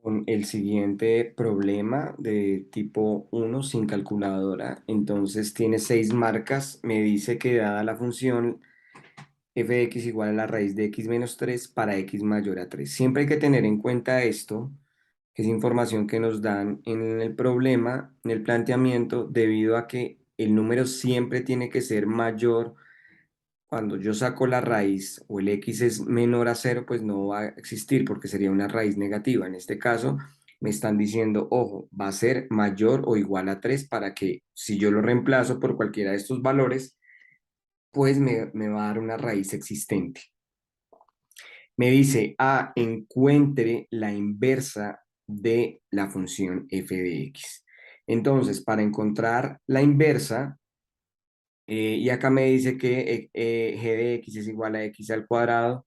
Con el siguiente problema de tipo uno sin calculadora, entonces tiene 6 marcas, me dice que dada la función f de x igual a la raíz de x menos 3 para x mayor a 3. Siempre hay que tener en cuenta esto, que es información que nos dan en el problema, en el planteamiento, debido a que el número siempre tiene que ser mayor. Cuando yo saco la raíz o el x es menor a cero, pues no va a existir porque sería una raíz negativa. En este caso, me están diciendo, ojo, va a ser mayor o igual a 3 para que si yo lo reemplazo por cualquiera de estos valores, pues me va a dar una raíz existente. Me dice, encuentre la inversa de la función f de x. Entonces, para encontrar la inversa, y acá me dice que g de x es igual a x al cuadrado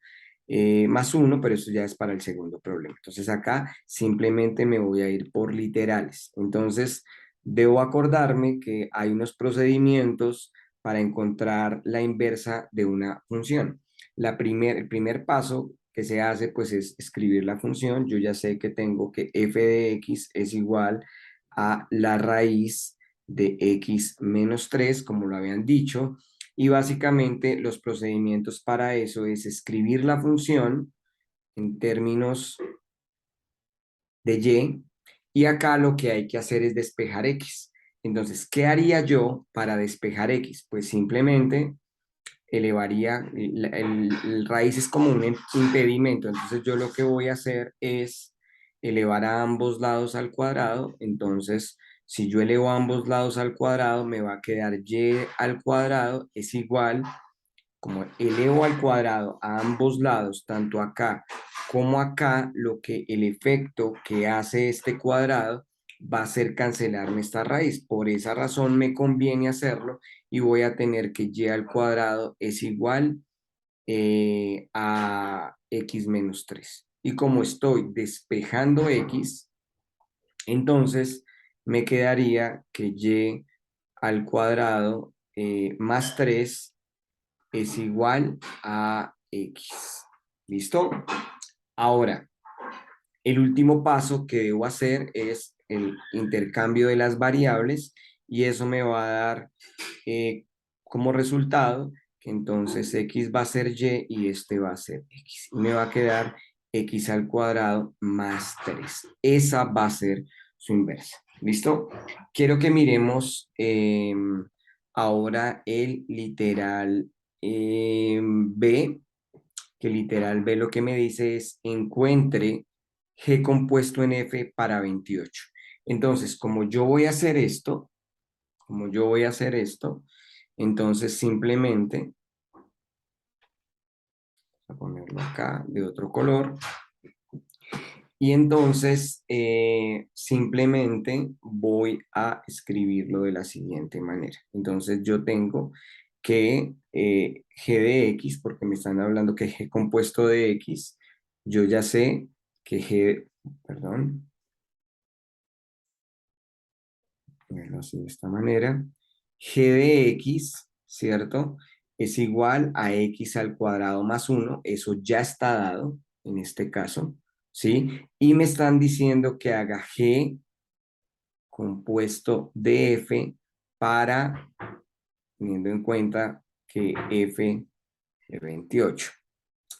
más 1, pero eso ya es para el segundo problema. Entonces acá simplemente me voy a ir por literales. Entonces debo acordarme que hay unos procedimientos para encontrar la inversa de una función. El primer paso que se hace pues es escribir la función. Yo ya sé que tengo que f de x es igual a la raíz de x menos 3 como lo habían dicho, y básicamente los procedimientos para eso es escribir la función en términos de y acá lo que hay que hacer es despejar x. Entonces, ¿qué haría yo para despejar x? Pues simplemente elevaría, el raíz es como un impedimento, entonces yo lo que voy a hacer es elevar a ambos lados al cuadrado. Entonces si yo elevo a ambos lados al cuadrado, me va a quedar y al cuadrado es igual, como elevo al cuadrado a ambos lados, tanto acá como acá, lo que el efecto que hace este cuadrado va a ser cancelarme esta raíz. Por esa razón me conviene hacerlo y voy a tener que y al cuadrado es igual a x menos 3. Y como estoy despejando x, entonces me quedaría que y al cuadrado más 3 es igual a x. ¿Listo? Ahora, el último paso que debo hacer es el intercambio de las variables y eso me va a dar como resultado que entonces x va a ser y este va a ser x. Y me va a quedar x al cuadrado más 3. Esa va a ser su inversa. ¿Listo? Quiero que miremos ahora el literal B, que literal B lo que me dice es encuentre G compuesto en F para 28. Entonces, como yo voy a hacer esto, entonces simplemente, voy a ponerlo acá de otro color, y entonces simplemente voy a escribirlo de la siguiente manera. Entonces yo tengo que g de x, porque me están hablando que g compuesto de x, yo ya sé que perdón, ponerlo así de esta manera, g de x, ¿cierto? Es igual a x al cuadrado más 1, eso ya está dado en este caso, ¿sí? Y me están diciendo que haga g compuesto de f para, teniendo en cuenta que f de 28.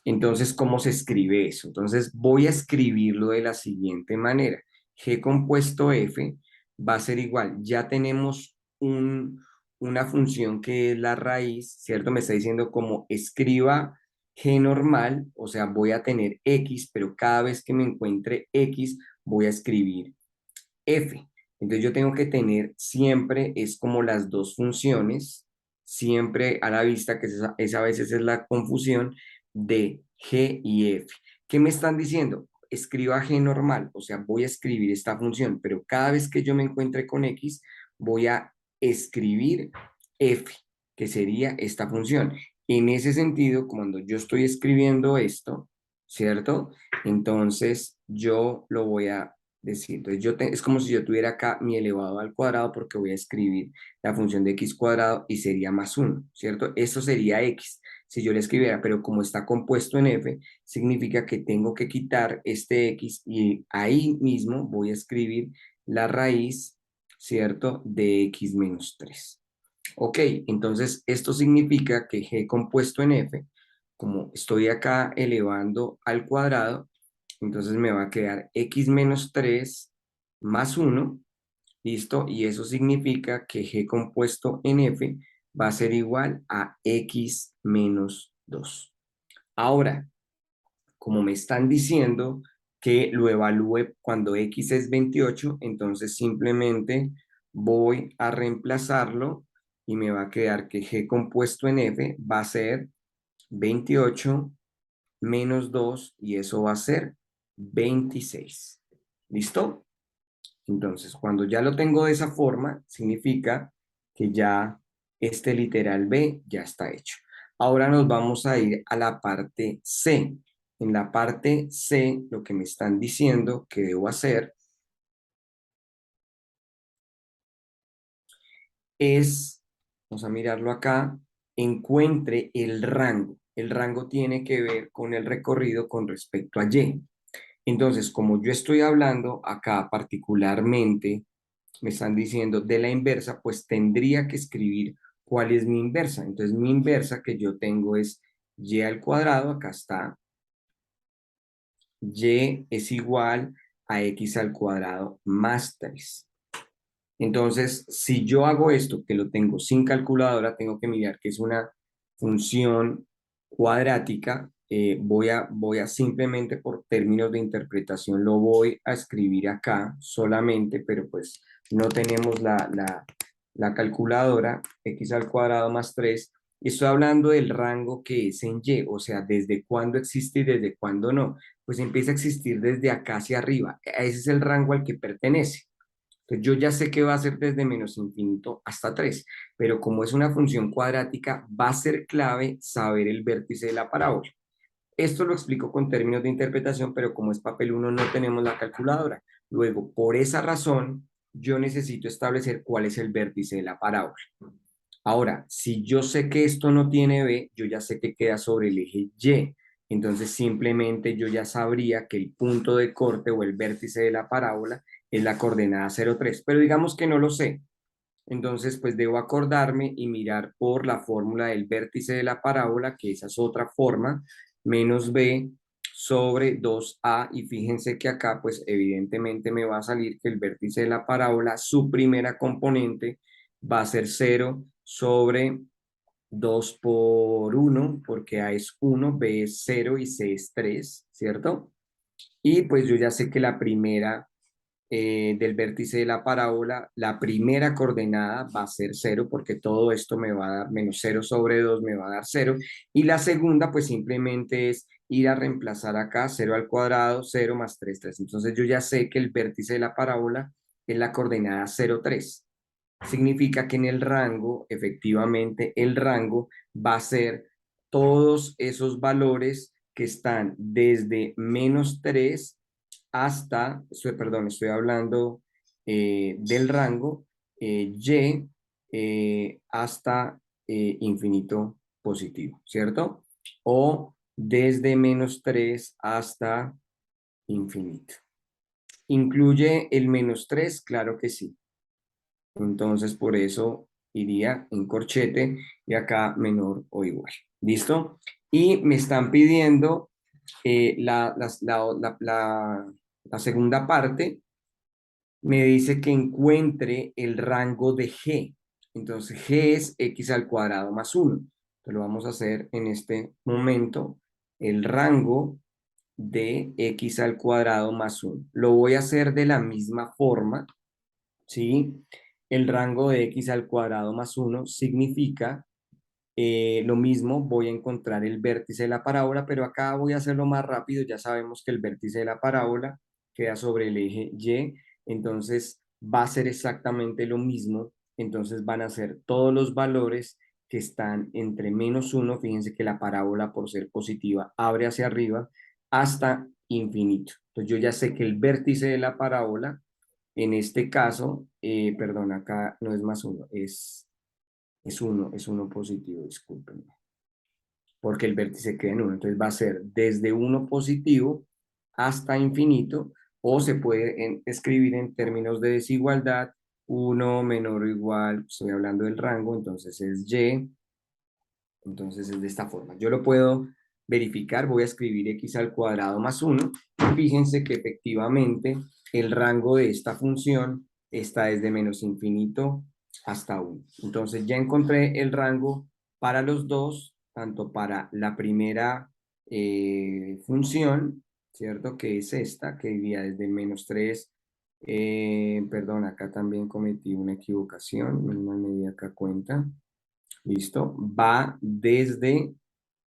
Entonces, ¿cómo se escribe eso? Entonces, voy a escribirlo de la siguiente manera. G compuesto F va a ser igual. Ya tenemos una función que es la raíz, ¿cierto? Me está diciendo como escriba G normal, o sea, voy a tener X, pero cada vez que me encuentre X, voy a escribir F. Entonces yo tengo que tener siempre, es como las dos funciones, siempre a la vista, que esa a veces es la confusión de G y F. ¿Qué me están diciendo? Escriba G normal, o sea, voy a escribir esta función, pero cada vez que yo me encuentre con X, voy a escribir F, que sería esta función. En ese sentido, cuando yo estoy escribiendo esto, ¿cierto? Entonces yo lo voy a decir. Entonces es como si yo tuviera acá mi elevado al cuadrado porque voy a escribir la función de x cuadrado y sería más 1, ¿cierto? Eso sería x. si yo le escribiera, pero como está compuesto en f, significa que tengo que quitar este x y ahí mismo voy a escribir la raíz, ¿cierto?, de x menos 3. Ok, entonces esto significa que g compuesto en f, como estoy acá elevando al cuadrado, entonces me va a quedar x menos 3 más 1, ¿listo? Y eso significa que g compuesto en f va a ser igual a x menos 2. Ahora, como me están diciendo que lo evalúe cuando x es 28, entonces simplemente voy a reemplazarlo y me va a quedar que g compuesto en f va a ser 28 menos 2 y eso va a ser 26. ¿Listo? Entonces, cuando ya lo tengo de esa forma, significa que ya este literal B ya está hecho. Ahora nos vamos a ir a la parte C. En la parte C, lo que me están diciendo que debo hacer es, vamos a mirarlo acá, encuentre el rango. El rango tiene que ver con el recorrido con respecto a Y. Entonces, como yo estoy hablando acá particularmente, me están diciendo de la inversa, pues tendría que escribir cuál es mi inversa. Entonces, mi inversa que yo tengo es y al cuadrado, acá está, y es igual a x al cuadrado más 3. Entonces, si yo hago esto, que lo tengo sin calculadora, tengo que mirar que es una función cuadrática. Voy a simplemente por términos de interpretación lo voy a escribir acá solamente, pero pues no tenemos la calculadora, x al cuadrado más 3. Y estoy hablando del rango que es en y, o sea, desde cuándo existe y desde cuándo no. Pues empieza a existir desde acá hacia arriba. Ese es el rango al que pertenece. Entonces yo ya sé que va a ser desde menos infinito hasta 3, pero como es una función cuadrática, va a ser clave saber el vértice de la parábola. Esto lo explico con términos de interpretación, pero como es papel 1 no tenemos la calculadora. Luego, por esa razón, yo necesito establecer cuál es el vértice de la parábola. Ahora, si yo sé que esto no tiene B, yo ya sé que queda sobre el eje Y. Entonces, simplemente yo ya sabría que el punto de corte o el vértice de la parábola es la coordenada 0,3. Pero digamos que no lo sé. Entonces, pues debo acordarme y mirar por la fórmula del vértice de la parábola, que esa es otra forma, menos B sobre 2A. Y fíjense que acá, pues evidentemente me va a salir que el vértice de la parábola, su primera componente va a ser 0 sobre 2 por 1, porque A es 1, B es 0 y C es 3, ¿cierto? Y pues yo ya sé que la primera del vértice de la parábola, la primera coordenada va a ser 0, porque todo esto me va a dar menos 0 sobre 2, me va a dar 0. Y la segunda, pues simplemente es ir a reemplazar acá 0 al cuadrado, 0 más 3, 3. Entonces yo ya sé que el vértice de la parábola es la coordenada 0, 3. Significa que en el rango, efectivamente, el rango va a ser todos esos valores que están desde menos 3 hasta, perdón, estoy hablando del rango y hasta infinito positivo, ¿cierto? O desde menos 3 hasta infinito. ¿Incluye el menos 3? Claro que sí. Entonces, por eso iría en corchete y acá menor o igual. ¿Listo? Y me están pidiendo la segunda parte. Me dice que encuentre el rango de G. Entonces, G es x al cuadrado más 1. Entonces, lo vamos a hacer en este momento. El rango de x al cuadrado más 1. Lo voy a hacer de la misma forma, ¿sí? El rango de x al cuadrado más 1 significa lo mismo, voy a encontrar el vértice de la parábola, pero acá voy a hacerlo más rápido. Ya sabemos que el vértice de la parábola queda sobre el eje Y, entonces va a ser exactamente lo mismo. Entonces van a ser todos los valores que están entre menos 1, fíjense que la parábola por ser positiva abre hacia arriba, hasta infinito. Entonces yo ya sé que el vértice de la parábola en este caso, perdón, acá no es más uno, es uno positivo, discúlpenme. porque el vértice queda en 1. Entonces va a ser desde 1 positivo hasta infinito, o se puede escribir en términos de desigualdad, 1 menor o igual, estoy hablando del rango, entonces es y, entonces es de esta forma. Yo lo puedo verificar, voy a escribir x al cuadrado más 1, y fíjense que efectivamente el rango de esta función está desde menos infinito hasta 1. Entonces ya encontré el rango para los dos, tanto para la primera función, ¿cierto? Que es esta, que iría desde menos 3. Perdón, acá también cometí una equivocación, no me di acá cuenta. ¿Listo? Va desde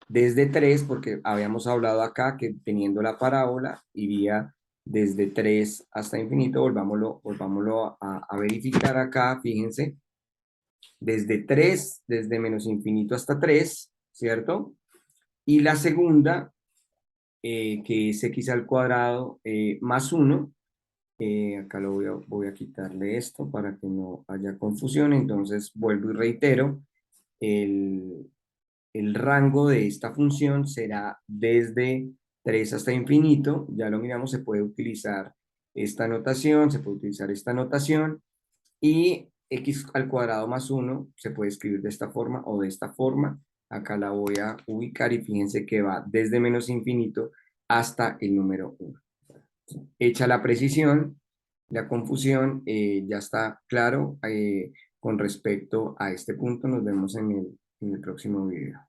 3, porque habíamos hablado acá que teniendo la parábola iría desde 3 hasta infinito. Volvámoslo a verificar acá, fíjense. Desde 3, desde menos infinito hasta 3, ¿cierto? Y la segunda, que es x al cuadrado más 1. Acá voy a quitarle esto para que no haya confusión. Entonces vuelvo y reitero, el, el rango de esta función será desde 3 hasta infinito. Ya lo miramos, se puede utilizar esta notación, se puede utilizar esta notación, y x al cuadrado más 1 se puede escribir de esta forma o de esta forma. Acá la voy a ubicar y fíjense que va desde menos infinito hasta el número 1. Hecha la precisión, la confusión, ya está claro con respecto a este punto. Nos vemos en el próximo video.